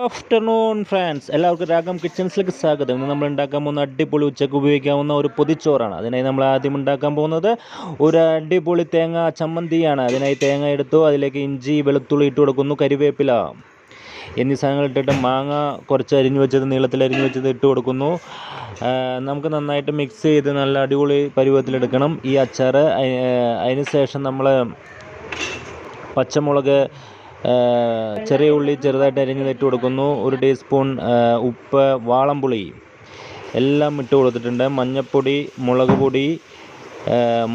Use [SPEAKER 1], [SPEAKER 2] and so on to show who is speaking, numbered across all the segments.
[SPEAKER 1] Afternoon friends, എല്ലാവർക്കും രാഗം കിച്ചൺസിലേക്ക് സ്വാഗതം. ഇന്ന് നമ്മൾ ഉണ്ടാക്കാൻ പോകുന്ന അടിപൊളി ഉച്ചയ്ക്ക് ഉപയോഗിക്കാവുന്ന ഒരു പൊതിച്ചോറാണ്. അതിനായി നമ്മൾ ആദ്യം ഉണ്ടാക്കാൻ പോകുന്നത് ഒരു അടിപൊളി തേങ്ങ ചമ്മന്തിയാണ്. അതിനായി തേങ്ങ എടുത്തു, അതിലേക്ക് ഇഞ്ചി വെളുത്തുള്ളി ഇട്ട് കൊടുക്കുന്നു, കരിവേപ്പില എന്നീ സാധനങ്ങൾ ഇട്ടിട്ട് മാങ്ങ കുറച്ച് അരിഞ്ഞു വെച്ചത്, നീളത്തിൽ അരിഞ്ഞു വെച്ചത് ഇട്ട് കൊടുക്കുന്നു. നമുക്ക് നന്നായിട്ട് മിക്സ് ചെയ്ത് നല്ല അടിപൊളി പരുവത്തിലെടുക്കണം ഈ അച്ചാർ. അതിന് ശേഷം നമ്മൾ പച്ചമുളക്, ചെറിയ ഉള്ളി ചെറുതായിട്ട് അരിഞ്ഞ് ഇട്ട് കൊടുക്കുന്നു. 1 ടീസ്പൂൺ ഉപ്പ്, വാളംപുളി എല്ലാം ഇട്ട് കൊടുത്തിട്ടുണ്ട്. മഞ്ഞൾപ്പൊടി, മുളക് പൊടി,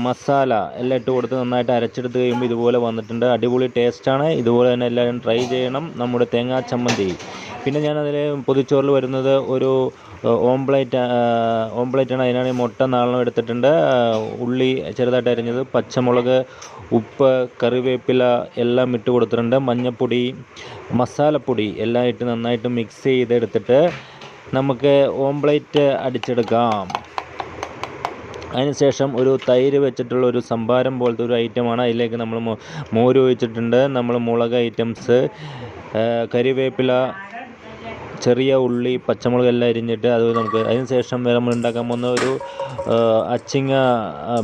[SPEAKER 1] മസാല എല്ലാം ഇട്ട് കൊടുത്ത് നന്നായിട്ട് അരച്ചെടുത്ത് കഴിയുമ്പോൾ ഇതുപോലെ വന്നിട്ടുണ്ട്. അടിപൊളി ടേസ്റ്റാണ്. ഇതുപോലെ തന്നെ എല്ലാവരും ട്രൈ ചെയ്യണം നമ്മുടെ തേങ്ങാ ചമ്മന്തി. പിന്നെ ഞാനതിൽ പൊതിച്ചോറിൽ വരുന്നത് ഒരു ഓംപ്ലേറ്റാണ്. അതിനാണ് മുട്ട 4 എടുത്തിട്ടുണ്ട്. ഉള്ളി ചെറുതായിട്ട് അരിഞ്ഞത്, പച്ചമുളക്, ഉപ്പ്, കറിവേപ്പില എല്ലാം ഇട്ട് കൊടുത്തിട്ടുണ്ട്. മഞ്ഞൾപ്പൊടി, മസാലപ്പൊടി എല്ലാം ഇട്ട് നന്നായിട്ട് മിക്സ് ചെയ്തെടുത്തിട്ട് നമുക്ക് ഓംപ്ലേറ്റ് അടിച്ചെടുക്കാം. അതിനുശേഷം ഒരു തൈര് വെച്ചിട്ടുള്ള ഒരു സംഭാരം പോലത്തെ ഒരു ഐറ്റമാണ്. അതിലേക്ക് നമ്മൾ മോര് ഒഴിച്ചിട്ടുണ്ട്. നമ്മൾ മുളക് ഐറ്റംസ്, കരിവേപ്പില, ചെറിയ ഉള്ളി, പച്ചമുളക് എല്ലാം അരിഞ്ഞിട്ട് അത് നമുക്ക് അതിനുശേഷം നമ്മൾ ഉണ്ടാക്കാൻ പോകുന്ന ഒരു അച്ചിങ്ങ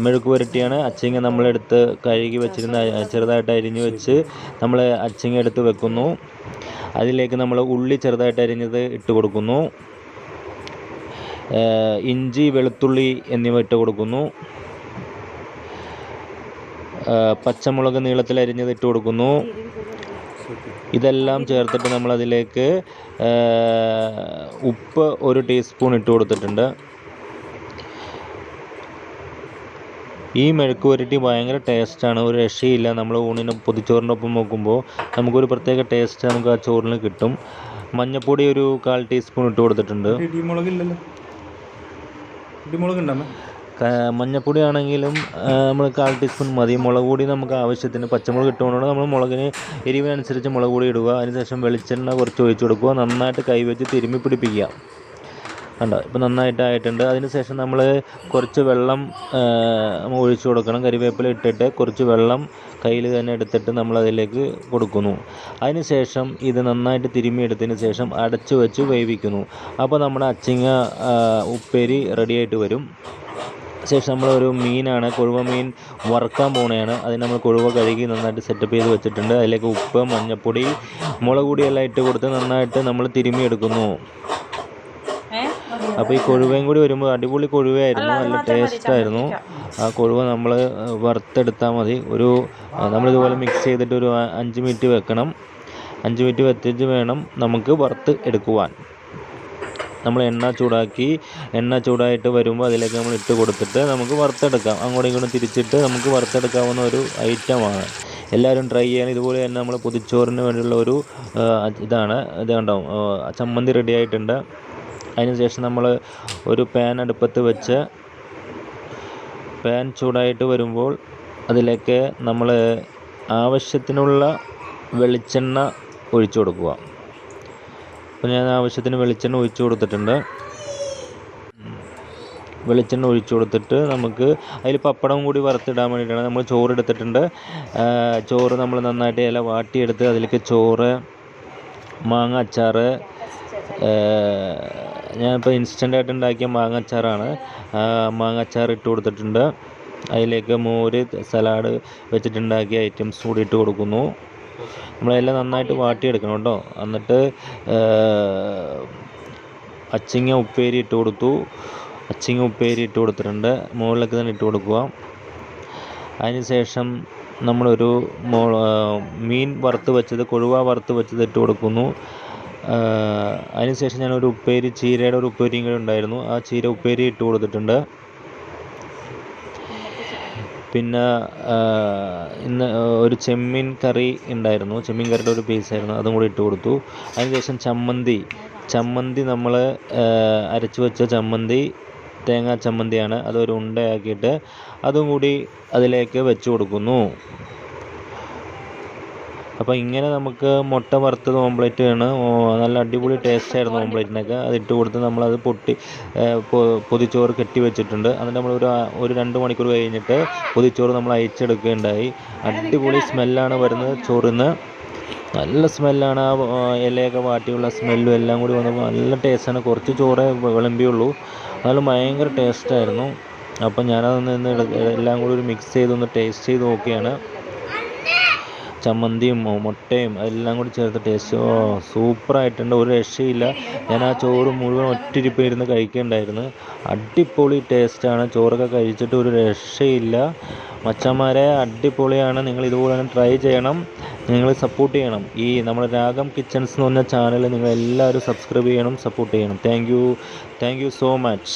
[SPEAKER 1] മെഴുക്ക് പുരട്ടിയാണ്. അച്ചിങ്ങ നമ്മളെടുത്ത് കഴുകി വെച്ചിരുന്ന ചെറുതായിട്ട് അരിഞ്ഞ് വെച്ച് നമ്മൾ അച്ചിങ്ങ എടുത്ത് വെക്കുന്നു. അതിലേക്ക് നമ്മൾ ഉള്ളി ചെറുതായിട്ട് അരിഞ്ഞത് ഇട്ട് കൊടുക്കുന്നു. ഇഞ്ചി, വെളുത്തുള്ളി എന്നിവ ഇട്ട് കൊടുക്കുന്നു. പച്ചമുളക് നീളത്തിൽ അരിഞ്ഞത് ഇട്ട് കൊടുക്കുന്നു. ഇതെല്ലാം ചേർത്തിട്ട് നമ്മളതിലേക്ക് ഉപ്പ് 1 ടീസ്പൂൺ ഇട്ട് കൊടുത്തിട്ടുണ്ട്. ഈ മെഴുക്ക് പുരട്ടി ഭയങ്കര ടേസ്റ്റാണ്, ഒരു രക്ഷയില്ല. നമ്മൾ ഊണിന് പൊതിച്ചോറിൻ്റെ ഒപ്പം നോക്കുമ്പോൾ നമുക്കൊരു പ്രത്യേക ടേസ്റ്റ് നമുക്ക് ആ ചോറിന് കിട്ടും. മഞ്ഞൾപ്പൊടി ഒരു 1/4 ടീസ്പൂൺ ഇട്ട് കൊടുത്തിട്ടുണ്ട്. മഞ്ഞൾപ്പൊടി ആണെങ്കിലും നമ്മൾ 1/4 ടീസ്പൂൺ മതി. മുളക് പൊടി നമുക്ക് ആവശ്യത്തിന്, പച്ചമുളക് ഇട്ടുകൊണ്ടാണ് നമ്മൾ മുളകിന് എരിവിനനുസരിച്ച് മുളക് പൊടി ഇടുക. അതിനുശേഷം വെളിച്ചെണ്ണ കുറച്ച് ഒഴിച്ച് കൊടുക്കുക. നന്നായിട്ട് കൈവച്ച് തിരുമ്മി പിടിപ്പിക്കുക. കണ്ടോ, ഇപ്പോൾ നന്നായിട്ടായിട്ടുണ്ട്. അതിനുശേഷം നമ്മൾ കുറച്ച് വെള്ളം ഒഴിച്ചു കൊടുക്കണം. കരിവേപ്പില ഇട്ടിട്ട് കുറച്ച് വെള്ളം കയ്യിൽ തന്നെ എടുത്തിട്ട് നമ്മളതിലേക്ക് കൊടുക്കുന്നു. അതിനുശേഷം ഇത് നന്നായിട്ട് തിരുമ്മിയെടുത്തതിന് ശേഷം അടച്ചു വെച്ച് വേവിക്കുന്നു. അപ്പോൾ നമ്മുടെ അച്ചിങ്ങ ഉപ്പേരി റെഡിയായിട്ട് വരും. ശേഷം നമ്മളൊരു മീനാണ്, കൊഴുവ മീൻ വറുക്കാൻ പോവുകയാണ്. അതിന് നമ്മൾ കൊഴുവ കഴുകി നന്നായിട്ട് സെറ്റപ്പ് ചെയ്ത് വെച്ചിട്ടുണ്ട്. അതിലേക്ക് ഉപ്പ്, മഞ്ഞൾപ്പൊടി, മുളക് പൊടി എല്ലാം ഇട്ട് കൊടുത്ത് നന്നായിട്ട് നമ്മൾ തിരുമ്മിയെടുക്കുന്നു. അപ്പോൾ ഈ കൊഴുവയും കൂടി വരുമ്പോൾ അടിപൊളി കൊഴുവയായിരുന്നു, നല്ല ടേസ്റ്റായിരുന്നു. ആ കൊഴുവ നമ്മൾ വറുത്തെടുത്താൽ മതി. നമ്മളിതുപോലെ മിക്സ് ചെയ്തിട്ട് ഒരു 5 മിനിറ്റ് വെക്കണം. 5 മിനിറ്റ് വെച്ചിട്ട് വേണം നമുക്ക് വറുത്ത് എടുക്കുവാൻ. നമ്മൾ എണ്ണ ചൂടായിട്ട് വരുമ്പോൾ അതിലേക്ക് നമ്മൾ ഇട്ട് കൊടുത്തിട്ട് നമുക്ക് വറുത്തെടുക്കാം. അങ്ങോട്ടും ഇങ്ങോട്ടും തിരിച്ചിട്ട് നമുക്ക് വറുത്തെടുക്കാവുന്ന ഒരു ഐറ്റമാണ്. എല്ലാവരും ട്രൈ ചെയ്യണം. ഇതുപോലെ തന്നെ നമ്മൾ പൊതിച്ചോറിന് വേണ്ടിയുള്ള ഒരു ഇത് കണ്ടോ, ചമ്മന്തി റെഡി ആയിട്ടുണ്ട്. അതിനുശേഷം നമ്മൾ ഒരു പാൻ അടുപ്പത്ത് വെച്ച് പാൻ ചൂടായിട്ട് വരുമ്പോൾ അതിലേക്ക് നമ്മൾ ആവശ്യത്തിനുള്ള വെളിച്ചെണ്ണ ഒഴിച്ചു കൊടുക്കുക. അപ്പോൾ ഞാൻ ആവശ്യത്തിന് വെളിച്ചെണ്ണ ഒഴിച്ചു കൊടുത്തിട്ടുണ്ട്. വെളിച്ചെണ്ണ ഒഴിച്ചു കൊടുത്തിട്ട് നമുക്ക് അതിൽ പപ്പടം കൂടി വറുത്തിടാൻ വേണ്ടിയിട്ടാണ് നമ്മൾ ചോറ് എടുത്തിട്ടുണ്ട്. ചോറ് നമ്മൾ നന്നായിട്ട് ഇല വാട്ടിയെടുത്ത് അതിലേക്ക് ചോറ്, മാങ്ങ അച്ചാർ, ഞാനിപ്പോൾ ഇൻസ്റ്റൻ്റായിട്ട് ഉണ്ടാക്കിയ മാങ്ങ അച്ചാറാണ്. മാങ്ങ അച്ചാർ ഇട്ട് കൊടുത്തിട്ടുണ്ട്. അതിലേക്ക് മോര്, സലാഡ് വെച്ചിട്ടുണ്ടാക്കിയ ഐറ്റംസ് കൂടി ഇട്ട് കൊടുക്കുന്നു. നമ്മളെല്ലാം നന്നായിട്ട് വാട്ടിയെടുക്കണം കേട്ടോ. എന്നിട്ട് അച്ചിങ്ങ ഉപ്പേരി ഇട്ട് കൊടുത്തിട്ടുണ്ട്. മുകളിലേക്ക് തന്നെ ഇട്ട് കൊടുക്കുക. അതിനുശേഷം നമ്മളൊരു മീൻ വറുത്ത് വെച്ചത്, കൊഴുവ വറുത്ത് വെച്ചത് ഇട്ട് കൊടുക്കുന്നു. അതിനുശേഷം ഞാനൊരു ഉപ്പേരി, ചീരയുടെ ഒരു ഉപ്പേരിയും കൂടി ഉണ്ടായിരുന്നു. ആ ചീര ഉപ്പേരി ഇട്ട് കൊടുത്തിട്ടുണ്ട്. പിന്നെ ഇന്ന് ഒരു ചെമ്മീൻ കറി ഉണ്ടായിരുന്നു, ചെമ്മീൻ കറിയുടെ ഒരു പീസായിരുന്നു, അതും കൂടി ഇട്ട് കൊടുത്തു. അതിനുശേഷം ചമ്മന്തി നമ്മൾ അരച്ചു വെച്ച ചമ്മന്തി, തേങ്ങാ ചമ്മന്തിയാണ്. അതൊരു ഉണ്ടയാക്കിയിട്ട് അതും കൂടി അതിലേക്ക് വെച്ച് കൊടുക്കുന്നു. അപ്പോൾ ഇങ്ങനെ നമുക്ക് മുട്ട വറുത്തത് ഓംപ്ലേറ്റ് ആണ്. നല്ല അടിപൊളി ടേസ്റ്റായിരുന്നു ഓംപ്ലേറ്റിനൊക്കെ. അതിട്ട് കൊടുത്ത് നമ്മളത് പൊതിച്ചോറ് കെട്ടി വെച്ചിട്ടുണ്ട്. എന്നിട്ട് നമ്മൾ ഒരു 2 മണിക്കൂർ കഴിഞ്ഞിട്ട് പൊതിച്ചോറ് നമ്മൾ അയച്ചെടുക്കുകയുണ്ടായി. അടിപൊളി സ്മെല്ലാണ് വരുന്നത് ചോറിന്. നല്ല സ്മെല്ലാണ്. ഇലയൊക്കെ വാട്ടിയുള്ള സ്മെല്ലും എല്ലാം കൂടി വന്നപ്പോൾ നല്ല ടേസ്റ്റാണ്. കുറച്ച് ചോറേ വിളമ്പിയുള്ളൂ, എന്നാലും ഭയങ്കര ടേസ്റ്റായിരുന്നു. അപ്പം ഞാനതൊന്ന് എല്ലാം കൂടി ഒരു മിക്സ് ചെയ്തൊന്ന് ടേസ്റ്റ് ചെയ്ത് നോക്കിയാണ്. ചമ്മന്തിയും മുട്ടയും എല്ലാം കൂടി ചേർത്ത് ടേസ്റ്റ് സൂപ്പറായിട്ടുണ്ട്, ഒരു രക്ഷയില്ല. ഞാൻ ആ ചോറ് മുഴുവൻ ഒറ്റിരിപ്പിരുന്ന് കഴിക്കുകയുണ്ടായിരുന്നു. അടിപൊളി ടേസ്റ്റാണ്. ചോറൊക്കെ കഴിച്ചിട്ട് ഒരു രക്ഷയില്ല മച്ചന്മാരെ, അടിപൊളിയാണ്. നിങ്ങൾ ഇതുപോലെ തന്നെ ട്രൈ ചെയ്യണം, നിങ്ങൾ സപ്പോർട്ട് ചെയ്യണം. ഈ നമ്മുടെ രാഗം കിച്ചൺസ് എന്ന് പറഞ്ഞ ചാനൽ നിങ്ങൾ എല്ലാവരും സബ്സ്ക്രൈബ് ചെയ്യണം, സപ്പോർട്ട് ചെയ്യണം. Thank you so much.